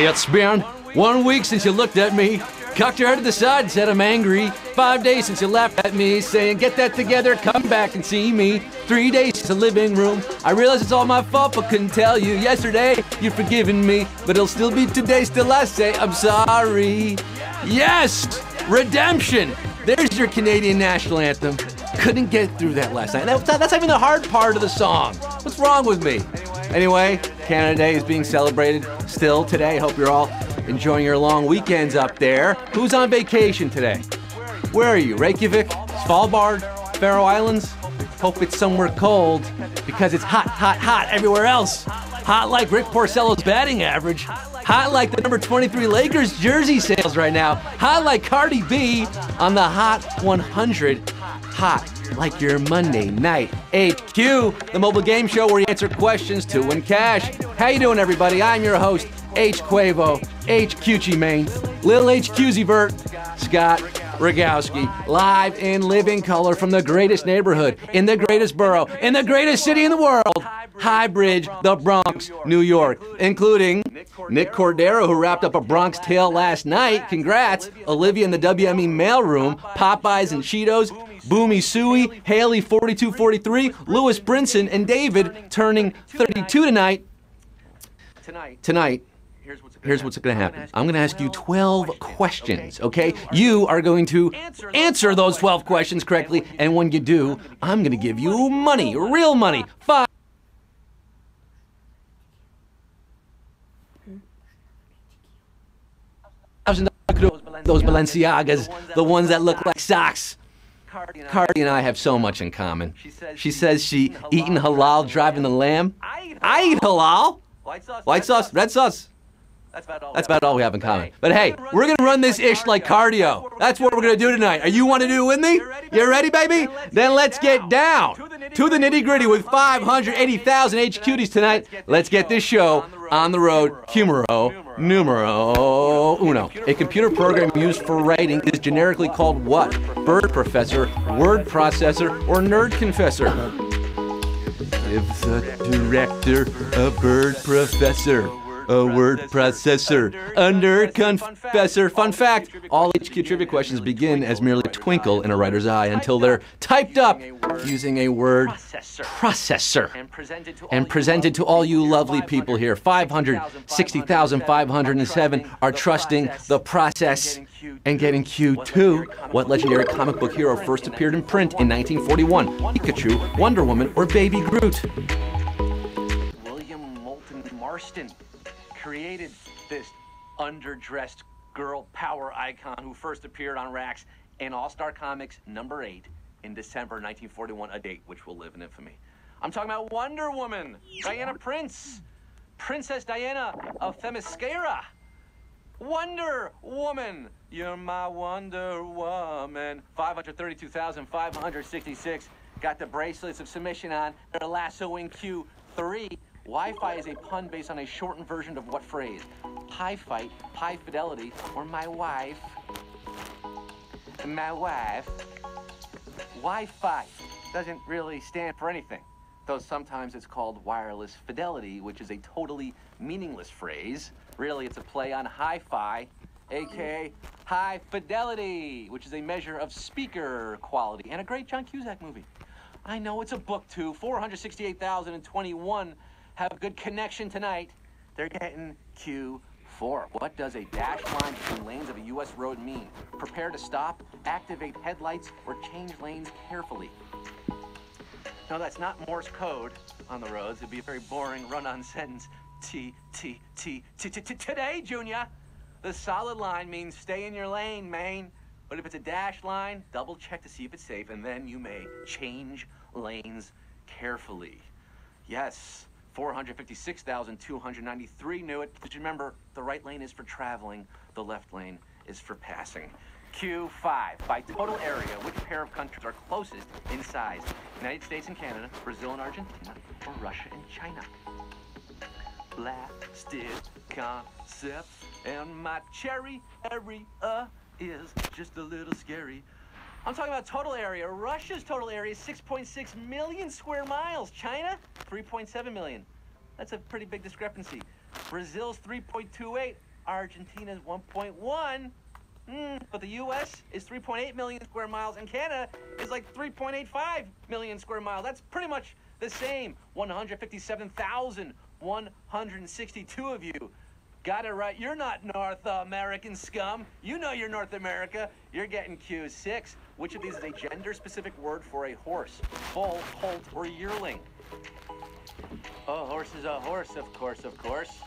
It's been 1 week since you looked at me, cocked your head to the side and said I'm angry. 5 days since you laughed at me, saying get that together, come back and see me. 3 days since the living room. I realize it's all my fault, but couldn't tell you. Yesterday, you've forgiven me, but it'll still be today. Still I say I'm sorry. Yes, redemption. There's your Canadian national anthem. Couldn't get through that last night. That's even the hard part of the song. What's wrong with me? Anyway, Canada Day is being celebrated still today. Hope you're all enjoying your long weekends up there. Who's on vacation today? Where are you? Reykjavik? Svalbard? Faroe Islands? Hope it's somewhere cold because it's hot, hot, hot everywhere else. Hot like Rick Porcello's batting average. Hot like the number 23 Lakers jersey sales right now. Hot like Cardi B on the Hot 100. Hot like your Monday night HQ, the mobile game show where you answer questions to win cash. How you doing, everybody? I'm your host, H. Quavo, H. Cucci Main, Lil H. Cusivert, Scott Rogowski, live in living color from the greatest neighborhood, in the greatest borough, in the greatest city in the world, High Bridge, the Bronx, New York, including Nick Cordero, who wrapped up a Bronx Tale last night. Congrats. Olivia in the WME mailroom, Popeyes and Cheetos, Boomy Suey, Haley 4243, Lewis Brinson, and David turning 32 tonight. Tonight, here's what's going to happen. I'm going to ask you 12 questions, okay? You are going to answer those 12 questions correctly, and when you do, I'm going to give you money, real money. Those Balenciagas, the ones that look like socks. Cardi and I have so much in common. She says she eating halal, driving the lamb. I eat halal. White sauce, red sauce. That's about all we have in common. But hey, we're going to run this ish like cardio. That's what we're going to do tonight. Are you want to do it with me? You ready, baby? Then let's get down to the nitty gritty with 580,000 H cuties tonight. Let's get this show on the road. Numero uno. A computer program used for writing is generically called what? Bird professor, word processor, or nerd confessor? Give the director a bird professor. A word processor, a nerd confessor. Fun fact, all HQ trivia questions begin as merely a twinkle in a writer's eye until they're typed up using a word processor and presented to all you lovely people here. 560,507 are trusting the process and getting Q2. What legendary comic book hero first appeared in print in 1941? Pikachu, Wonder Woman, or Baby Groot? William Moulton Marston created this underdressed girl power icon who first appeared on racks in All-Star Comics #8 in December 1941, a date which will live in infamy. I'm talking about Wonder Woman, Diana Prince, Princess Diana of Themyscira. Wonder Woman, you're my Wonder Woman. 532,566 got the bracelets of submission on. They're lassoing Q3. Wi-Fi is a pun based on a shortened version of what phrase? High fight, high fidelity, or my wife? My wife. Wi-Fi doesn't really stand for anything, though sometimes it's called wireless fidelity, which is a totally meaningless phrase. Really, it's a play on hi-fi, aka high fidelity, which is a measure of speaker quality, and a great John Cusack movie. I know it's a book too. 468,021 have a good connection tonight. They're getting Q4. What does a dash line between lanes of a U.S. road mean? Prepare to stop, activate headlights, or change lanes carefully. No, that's not Morse code on the roads. It'd be a very boring run-on sentence. Today, Junior, the solid line means stay in your lane, man. But if it's a dash line, double check to see if it's safe, and then you may change lanes carefully. Yes. 456,293 knew it. But remember, the right lane is for traveling, the left lane is for passing. Q5. By total area, which pair of countries are closest in size? United States and Canada, Brazil and Argentina, or Russia and China? Blasted concepts, and my cherry area is just a little scary. I'm talking about total area. Russia's total area is 6.6 million square miles. China, 3.7 million. That's a pretty big discrepancy. Brazil's 3.28. Argentina's 1.1. But the U.S. is 3.8 million square miles, and Canada is like 3.85 million square miles. That's pretty much the same. 157,162 of you got it right. You're not North American scum. You know you're North America. You're getting Q6. Which of these is a gender-specific word for a horse? Bull, colt, or yearling? A horse is a horse, of course, of course.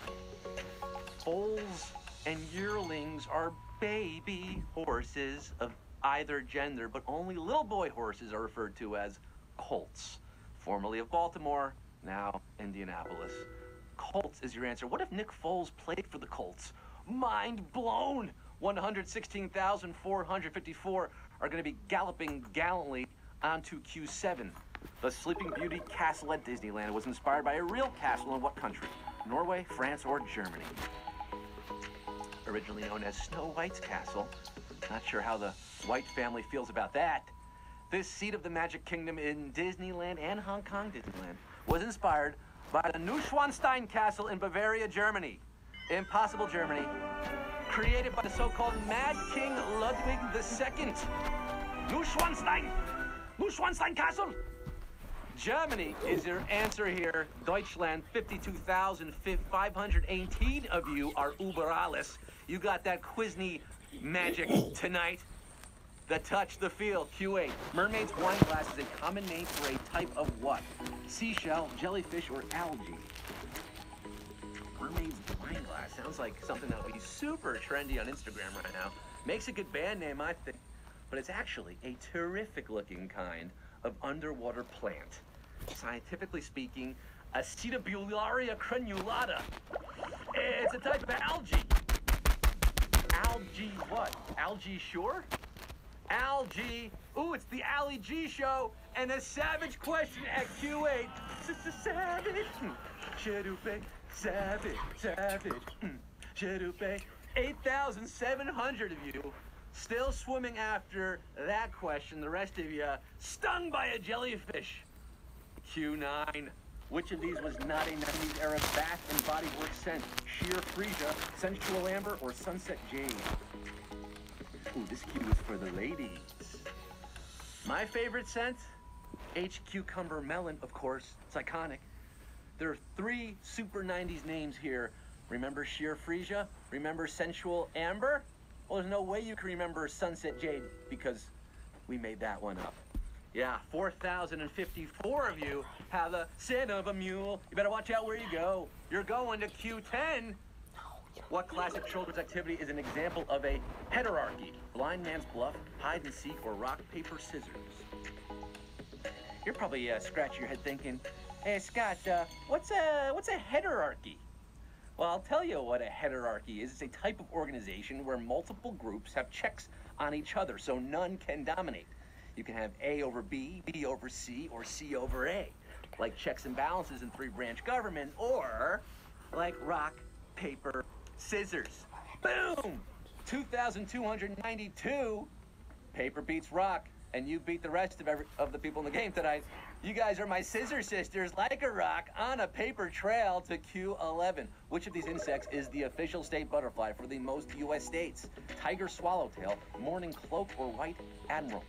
Bulls and yearlings are baby horses of either gender, but only little boy horses are referred to as colts. Formerly of Baltimore, now Indianapolis. Colts is your answer. What if Nick Foles played for the Colts? Mind blown! 116,454 are going to be galloping gallantly onto Q7. The Sleeping Beauty Castle at Disneyland was inspired by a real castle in what country? Norway, France, or Germany? Originally known as Snow White's castle. Not sure how the White family feels about that. This seat of the Magic Kingdom in Disneyland and Hong Kong Disneyland was inspired by the Neuschwanstein Castle in Bavaria, Germany. Impossible Germany. Created by the so-called Mad King Ludwig II. Neuschwanstein! Neuschwanstein Castle! Germany is your answer here. Deutschland, 52,518 of you are uber alles. You got that Quizny magic tonight. The touch, the feel, Q8. Mermaid's wine glass is a common name for a type of what? Seashell, jellyfish, or algae? Mermaid's wine glass sounds like something that would be super trendy on Instagram right now. Makes a good band name, I think. But it's actually a terrific looking kind of underwater plant. Scientifically speaking, Acetobularia crenulata. It's a type of algae. Algae what? Algae shore? Algae. Ooh, it's the Ali G show. And a savage question at Q8. Savage. Cherupe. Savage. Savage. Cherupe. 8,700 of you still swimming after that question. The rest of you stung by a jellyfish. Q9. Which of these was not a 90s era bath and body work scent? Sheer Freesia, Sensual Amber, or Sunset Jade? Ooh, this cue is for the ladies. My favorite scent? H. Cucumber Melon, of course. It's iconic. There are 3 super 90s names here. Remember Sheer Freesia? Remember Sensual Amber? Well, there's no way you can remember Sunset Jade because we made that one up. Yeah, 4,054 of you have the scent of a mule. You better watch out where you go. You're going to Q10. What classic children's activity is an example of a heterarchy? Blind man's bluff, hide and seek, or rock, paper, scissors? You're probably scratching your head thinking, hey, Scott, what's a heterarchy? Well, I'll tell you what a heterarchy is. It's a type of organization where multiple groups have checks on each other, so none can dominate. You can have A over B, B over C, or C over A, like checks and balances in 3-branch government, or like rock, paper, scissors. Boom! 2,292. Paper beats rock, and you beat the rest of the people in the game tonight. You guys are my scissor sisters, like a rock, on a paper trail to Q11. Which of these insects is the official state butterfly for the most U.S. states? Tiger swallowtail, mourning cloak, or white admiral?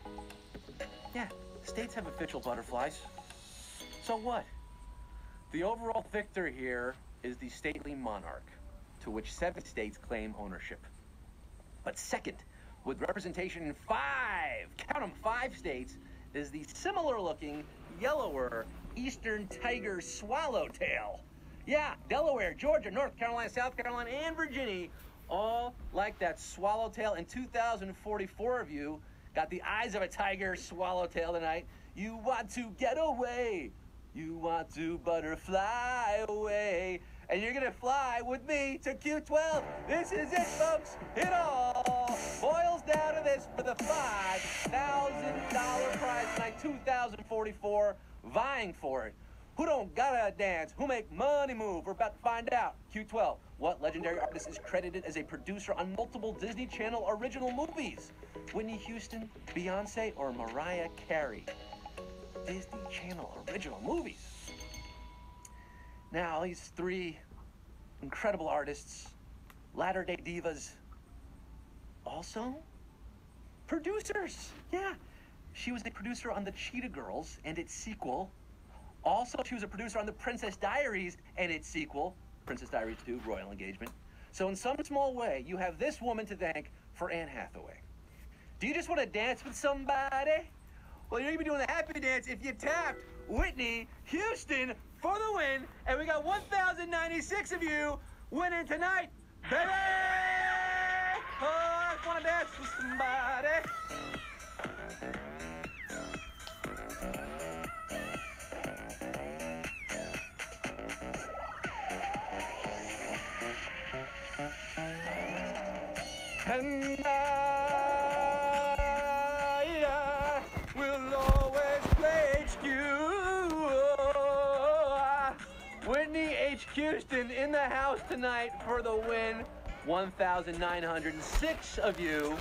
Yeah, states have official butterflies. So what? The overall victor here is the stately monarch, to which 7 states claim ownership. But second, with representation in 5, count them, 5 states, is the similar-looking, yellower eastern tiger swallowtail. Yeah, Delaware, Georgia, North Carolina, South Carolina, and Virginia, all like that swallowtail. And 2,044 of you got the eyes of a tiger swallowtail tonight. You want to get away. You want to butterfly away. And you're going to fly with me to Q12. This is it, folks. It all boils down to this for the $5,000 prize tonight. 2,044 vying for it. Who don't gotta dance? Who make money move? We're about to find out. Q12. What legendary artist is credited as a producer on multiple Disney Channel original movies? Whitney Houston, Beyonce, or Mariah Carey? Disney Channel original movies. Now, these 3 incredible artists latter-day divas also producers. Yeah, she was a producer on The Cheetah Girls and its sequel. Also, she was a producer on The Princess Diaries and its sequel, Princess Diaries 2, Royal Engagement. So in some small way, you have this woman to thank for Anne Hathaway. Do you just want to dance with somebody? Well, you're going to be doing the happy dance if you tapped Whitney Houston for the win. And we got 1,096 of you winning tonight, baby! Oh, I just want to dance with somebody. And I will always play HQ. Whitney H. Houston in the house tonight for the win. 1,906 of you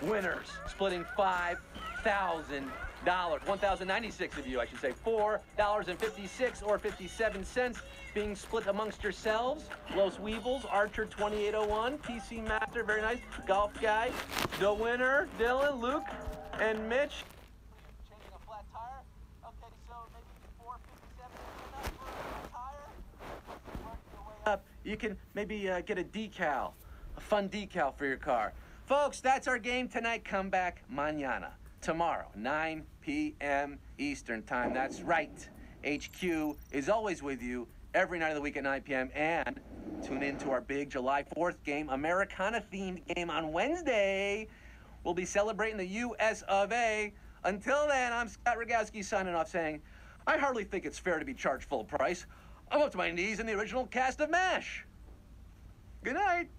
winners, splitting $5,000. 1,096 of you, I should say. $4.56 or 57 cents being split amongst yourselves. Los Weevils, Archer 2801, PC Master, very nice. Golf Guy, the winner, Dylan, Luke, and Mitch. Changing a flat tire. Okay, so maybe 457 is enough for a tire. Working your way up. You can maybe get a decal, a fun decal for your car. Folks, that's our game tonight. Come back mañana. Tomorrow, 9 p.m. Eastern Time. That's right. HQ is always with you every night of the week at 9 p.m. And tune in to our big July 4th game, Americana-themed game on Wednesday. We'll be celebrating the U.S. of A. Until then, I'm Scott Rogowski signing off saying, I hardly think it's fair to be charged full price. I'm up to my knees in the original cast of MASH. Good night.